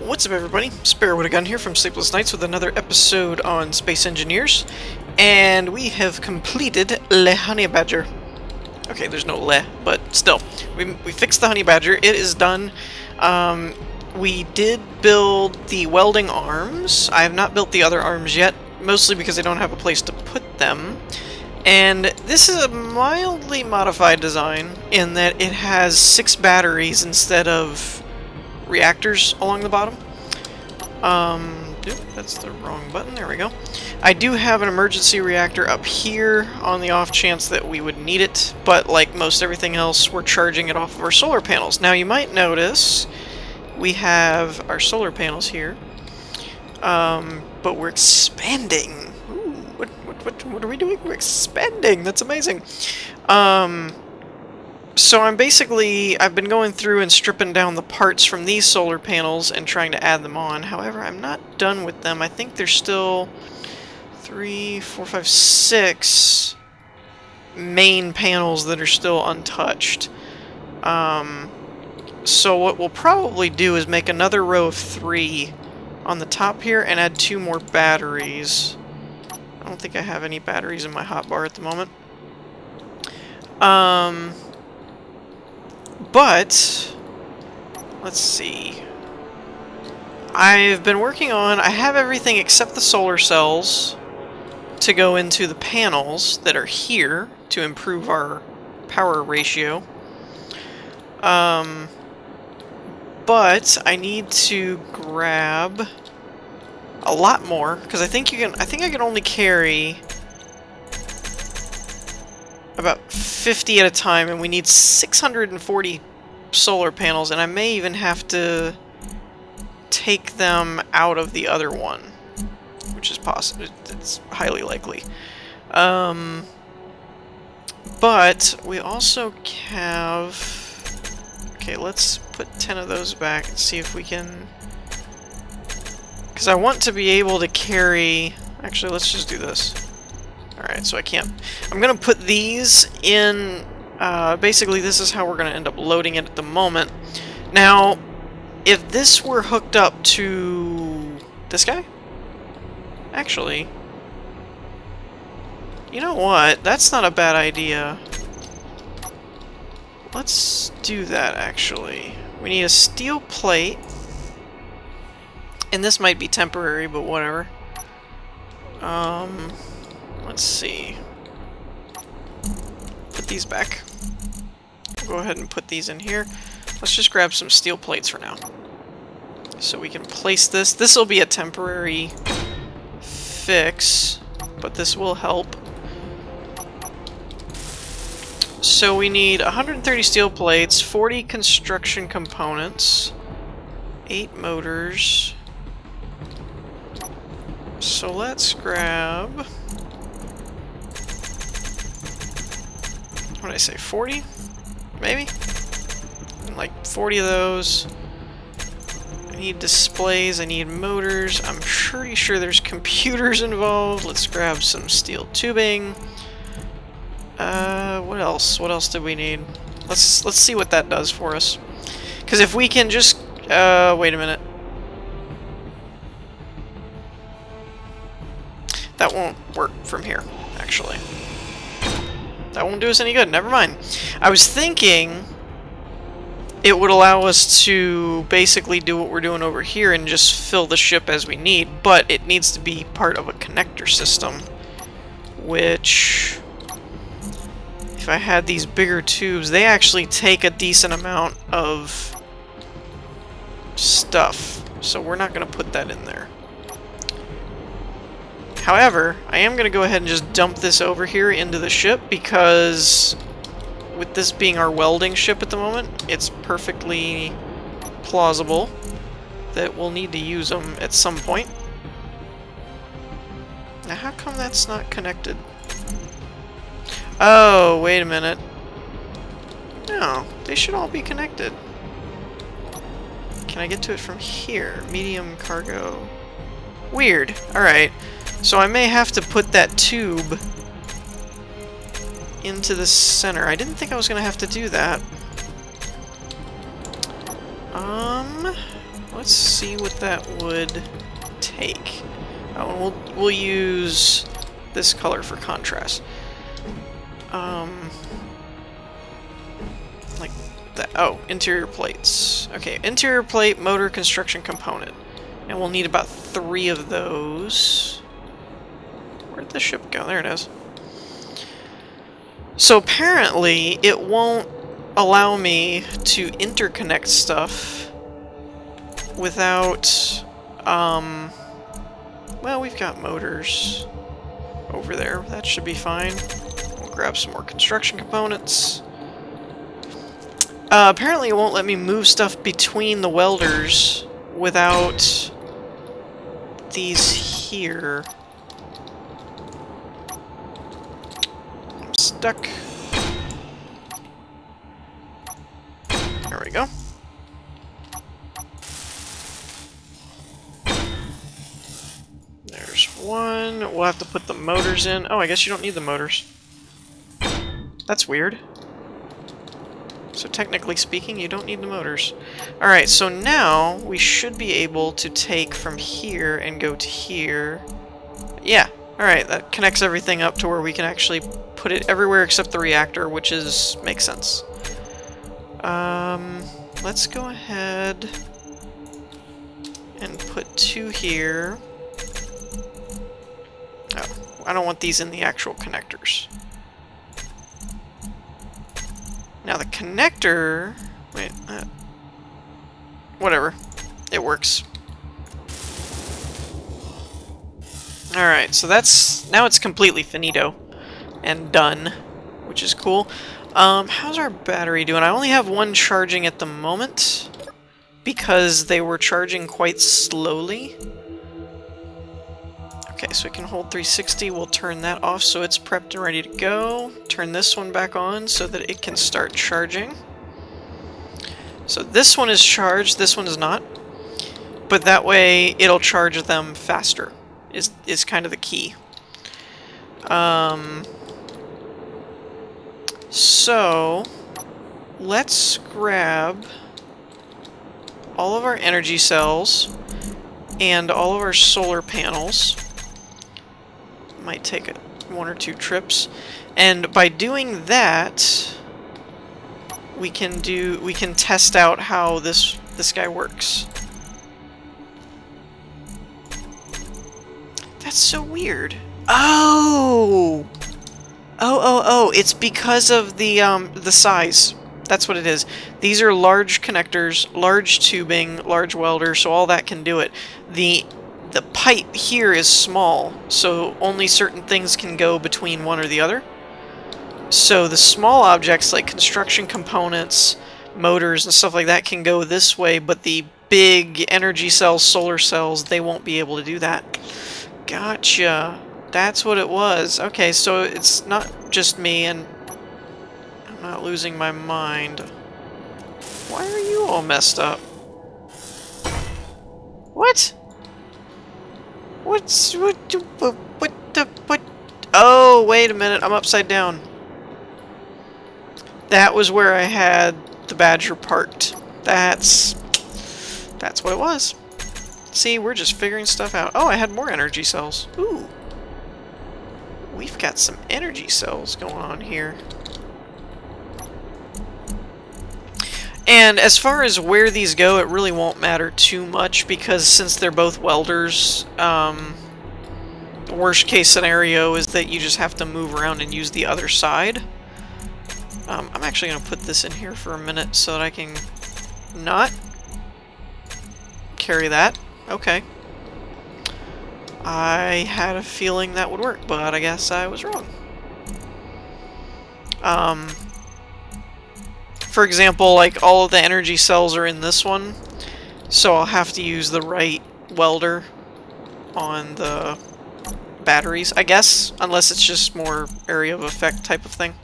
What's up, everybody? Sparrow with a Gun here from Sleepless Nights with another episode on Space Engineers, and we have completed Le Honey Badger. Okay, there's no Le, but still, we fixed the Honey Badger. It is done. We did build the welding arms. I have not built the other arms yet, mostly because I don't have a place to put them. And this is a mildly modified design in that it has 6 batteries instead of reactors along the bottom. That's the wrong button. There we go. I do have an emergency reactor up here on the off chance that we would need it, but like most everything else, we're charging it off of our solar panels. Now you might notice we have our solar panels here, but we're expanding. Ooh, what are we doing? We're expanding. That's amazing. So I've been going through and stripping down the parts from these solar panels and trying to add them on. However, I'm not done with them. I think there's still 3, 4, 5, 6 main panels that are still untouched. So what we'll probably do is make another row of 3 on the top here and add 2 more batteries. I don't think I have any batteries in my hotbar at the moment. But, let's see. I've been working on, I have everything except the solar cells to go into the panels that are here to improve our power ratio. But I need to grab a lot more, because I think I can only carry about 50 at a time, and we need 640 solar panels, and I may even have to take them out of the other one, which is possible. It's highly likely. But we also have... Okay, let's put 10 of those back and see if we can... Because I want to be able to carry... Actually, let's just do this. Alright, so I can't... I'm going to put these in... basically, this is how we're going to end up loading it at the moment. Now, if this were hooked up to... this guy? Actually... You know what? That's not a bad idea. Let's do that, actually. We need a steel plate. And this might be temporary, but whatever. Let's see. Put these back. Go ahead and put these in here. Let's just grab some steel plates for now. So we can place this. This will be a temporary fix, but this will help. So we need 130 steel plates, 40 construction components, 8 motors. So let's grab... What did I say, 40? Maybe? And like 40 of those. I need displays, I need motors. I'm pretty sure there's computers involved. Let's grab some steel tubing. What else? What else did we need? Let's see what that does for us. Because if we can just... wait a minute. That won't work from here, actually. That won't do us any good. Never mind. I was thinking it would allow us to basically do what we're doing over here and just fill the ship as we need, but it needs to be part of a connector system, which, if I had these bigger tubes, they actually take a decent amount of stuff, so we're not going to put that in there. However, I am going to go ahead and just dump this over here into the ship, because with this being our welding ship at the moment, it's perfectly plausible that we'll need to use them at some point. Now, how come that's not connected? Oh, wait a minute. No, they should all be connected. Can I get to it from here? Medium cargo. Weird. Alright. So I may have to put that tube into the center. I didn't think I was going to have to do that. let's see what that would take. Oh, we'll use this color for contrast. Like that. Oh, interior plates. Okay, interior plate, motor, construction component. And we'll need about 3 of those. Where'd the ship go? There it is. So apparently it won't allow me to interconnect stuff without, well, we've got motors over there. That should be fine. We'll grab some more construction components. Apparently it won't let me move stuff between the welders without these here. I'm stuck. There we go. There's one. We'll have to put the motors in. Oh, I guess you don't need the motors. That's weird. So technically speaking, you don't need the motors. Alright, so now we should be able to take from here and go to here. Yeah, alright, that connects everything up to where we can actually put it everywhere except the reactor, which makes sense. Let's go ahead and put 2 here. Oh, I don't want these in the actual connectors. Now the connector... Wait, whatever. It works. Alright, so that's... Now it's completely finito. And done. Which is cool. How's our battery doing? I only have 1 charging at the moment. Because they were charging quite slowly. Okay, so it can hold 360. We'll turn that off so it's prepped and ready to go. Turn this one back on so that it can start charging. So this one is charged, this one is not. But that way it'll charge them faster, is kind of the key. So let's grab all of our energy cells and all of our solar panels. Might take 1 or 2 trips, and by doing that, we can test out how this guy works. That's so weird. Oh, it's because of the size. That's what it is. These are large connectors, large tubing, large welders, so all that can do it. The pipe here is small, so only certain things can go between one or the other. So the small objects like construction components, motors, and stuff like that can go this way, but the big energy cells, solar cells, they won't be able to do that. Gotcha. That's what it was. Okay, so it's not just me, and I'm not losing my mind. Why are you all messed up? What? What? Oh, wait a minute, I'm upside down. That was where I had the Badger parked. That's what it was. See, we're just figuring stuff out. Oh, I had more energy cells. Ooh. We've got some energy cells going on here. And as far as where these go, it really won't matter too much, because since they're both welders, the worst case scenario is that you just have to move around and use the other side. I'm actually going to put this in here for a minute so that I can not carry that. Okay. I had a feeling that would work, but I guess I was wrong. For example, like all of the energy cells are in this one, so I'll have to use the right welder on the batteries, I guess, unless it's just more area of effect type of thing.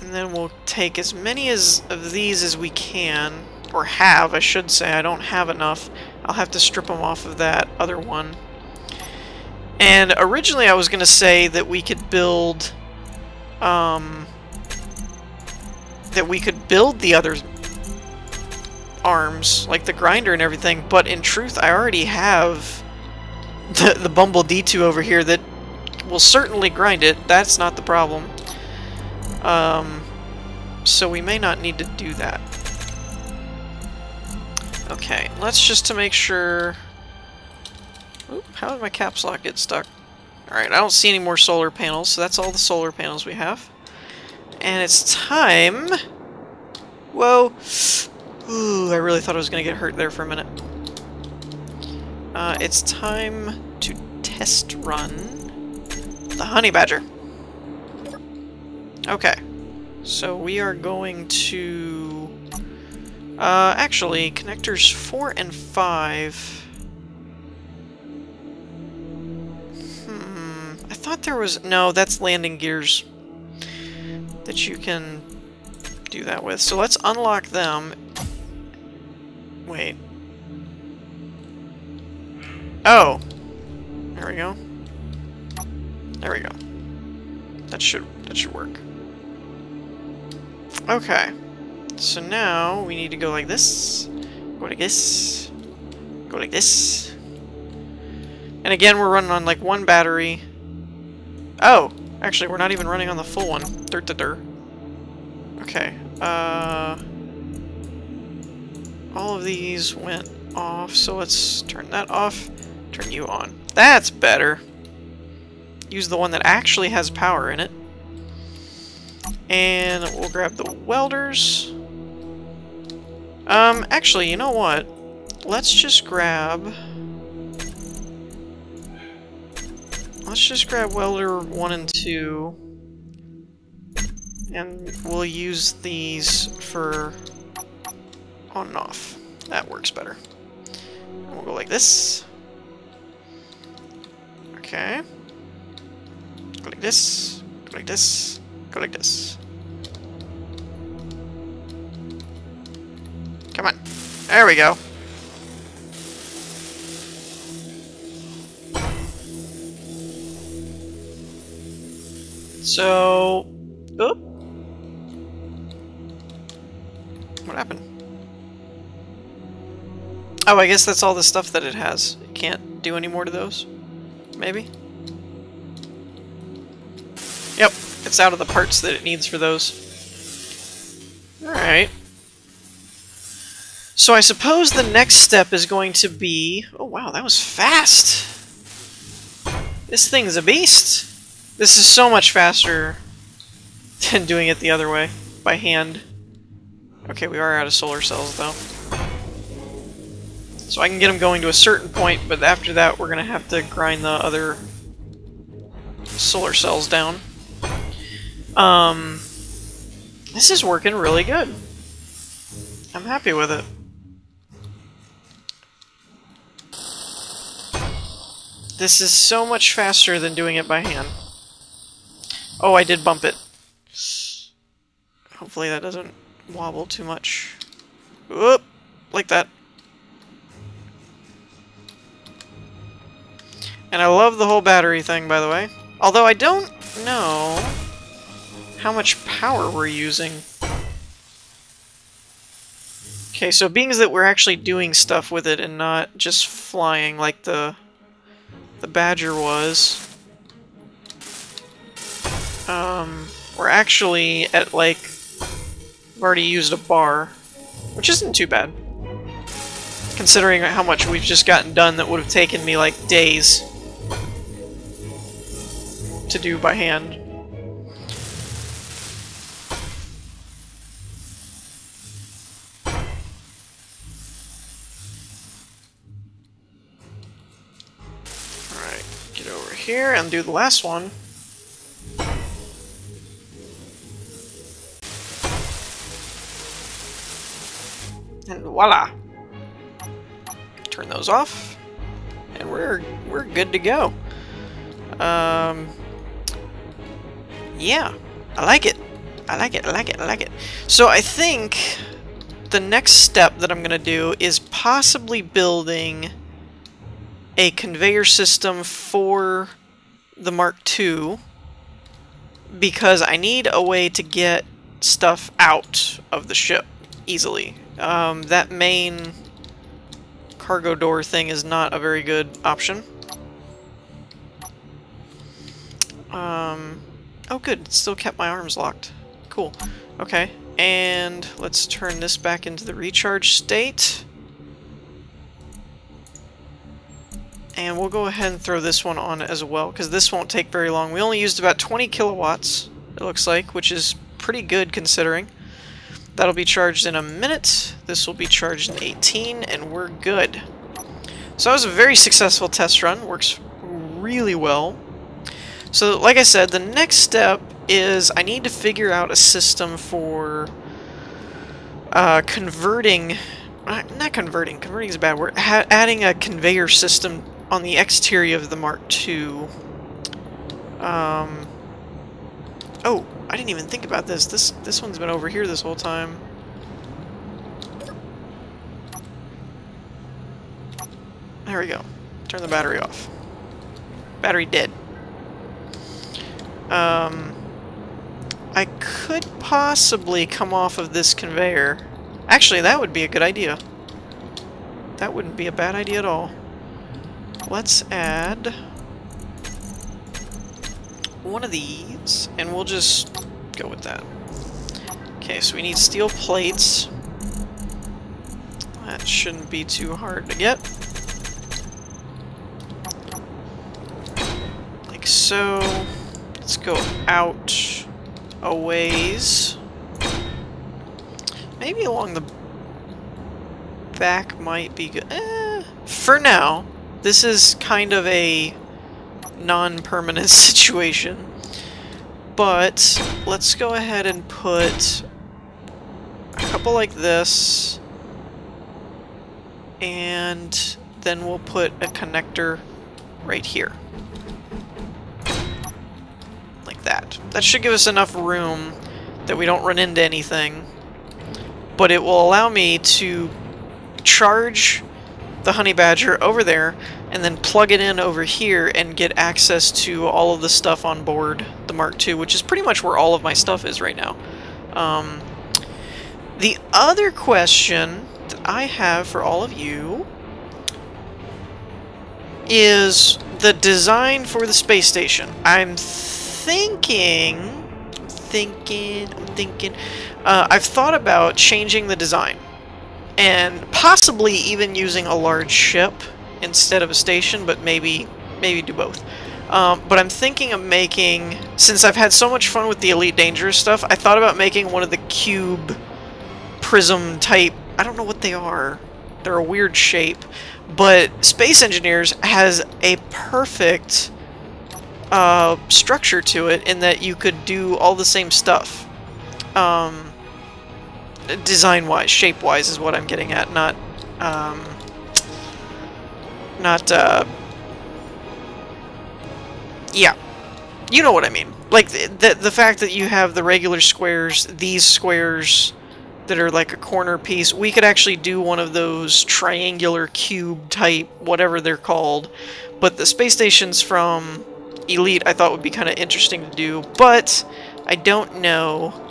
And then we'll take as many of these as we can, or have, I should say. I don't have enough. I'll have to strip them off of that other one. And originally I was going to say that we could build the other arms, like the grinder and everything, but in truth I already have the Bumble D2 over here that will certainly grind it. That's not the problem. So we may not need to do that. Okay, let's just to make sure... Oop, how did my caps lock get stuck? Alright, I don't see any more solar panels, so that's all the solar panels we have. And it's time... Whoa! Ooh, I really thought I was going to get hurt there for a minute. It's time to test run the honey badger. Okay. So we are going to... actually, connectors 4 and 5... I thought there was... No, that's landing gears that you can do that with. So let's unlock them. Wait. Oh! There we go. There we go. That should work. Okay. So now we need to go like this. Go like this. Go like this. And again, we're running on like one battery. Oh! Actually, we're not even running on the full one. Okay. All of these went off, so let's turn that off. Turn you on. That's better. Use the one that actually has power in it. And we'll grab the welders. Actually, you know what? Let's just grab... Let's just grab welder 1 and 2. And we'll use these for on and off. That works better. And we'll go like this. Okay. Go like this. Go like this. Go like this. Come on. There we go. So... Oop. What happened? Oh, I guess that's all the stuff that it has. It can't do any more to those? Maybe? Yep, it's out of the parts that it needs for those. Alright. So I suppose the next step is going to be... Oh wow, that was fast! This thing's a beast! This is so much faster than doing it the other way, by hand. Okay, we are out of solar cells, though. So I can get them going to a certain point, but after that we're going to have to grind the other solar cells down. This is working really good. I'm happy with it. This is so much faster than doing it by hand. Oh, I did bump it. Hopefully that doesn't wobble too much. Whoop! Like that. And I love the whole battery thing, by the way. Although I don't know how much power we're using. Okay, so being that we're actually doing stuff with it and not just flying like the Badger was, we're actually at, like, I've already used a bar, which isn't too bad, considering how much we've just gotten done that would have taken me, like, days to do by hand. Alright, get over here and do the last one. And voila! Turn those off, and we're good to go. Yeah, I like it. I like it. I like it. I like it. So I think the next step that I'm gonna do is possibly building a conveyor system for the Mark II, because I need a way to get stuff out of the ship easily. That main cargo door thing is not a very good option. Oh good, it still kept my arms locked. Cool. Okay, and let's turn this back into the recharge state. And we'll go ahead and throw this one on as well, because this won't take very long. We only used about 20 kilowatts, it looks like, which is pretty good considering. That'll be charged in a minute. This will be charged in 18, and we're good. So that was a very successful test run. Works really well. So, like I said, the next step is I need to figure out a system for converting... not converting. Converting is a bad word. Adding a conveyor system on the exterior of the Mark II. Oh, I didn't even think about this. This one's been over here this whole time. There we go. Turn the battery off. Battery dead. I could possibly come off of this conveyor. Actually, that would be a good idea. That wouldn't be a bad idea at all. Let's add one of these, and we'll just go with that. Okay, so we need steel plates. That shouldn't be too hard to get. Like so. Let's go out a ways. Maybe along the back might be good. For now, this is kind of a non-permanent situation. But let's go ahead and put a couple like this. And then we'll put a connector right here. Like that. That should give us enough room that we don't run into anything. But it will allow me to charge the Honey Badger over there and then plug it in over here and get access to all of the stuff on board the Mark II, which is pretty much where all of my stuff is right now. The other question that I have for all of you is the design for the space station. I'm thinking, I've thought about changing the design and possibly even using a large ship instead of a station, but maybe do both. But I'm thinking of making, since I've had so much fun with the Elite Dangerous stuff, I thought about making one of the cube prism type, I don't know what they are, they're a weird shape, but Space Engineers has a perfect structure to it in that you could do all the same stuff. Design-wise, shape-wise is what I'm getting at, not yeah, you know what I mean. Like, the fact that you have the regular squares, these squares that are like a corner piece, we could actually do one of those triangular cube type, whatever they're called. But the space stations from Elite I thought would be kind of interesting to do, but I don't know.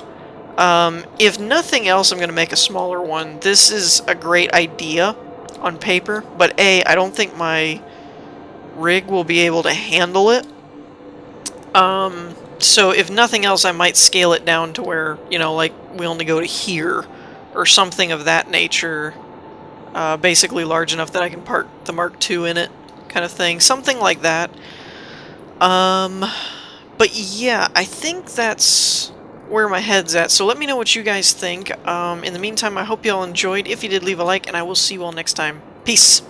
If nothing else, I'm going to make a smaller one. This is a great idea on paper, but I don't think my rig will be able to handle it. So if nothing else, I might scale it down to where, you know, like, we only go to here, or something of that nature. Basically large enough that I can park the Mark II in it, kind of thing. Something like that. But yeah, I think that's where my head's at. So let me know what you guys think. In the meantime, I hope you all enjoyed. If you did, leave a like, and I will see you all next time. Peace!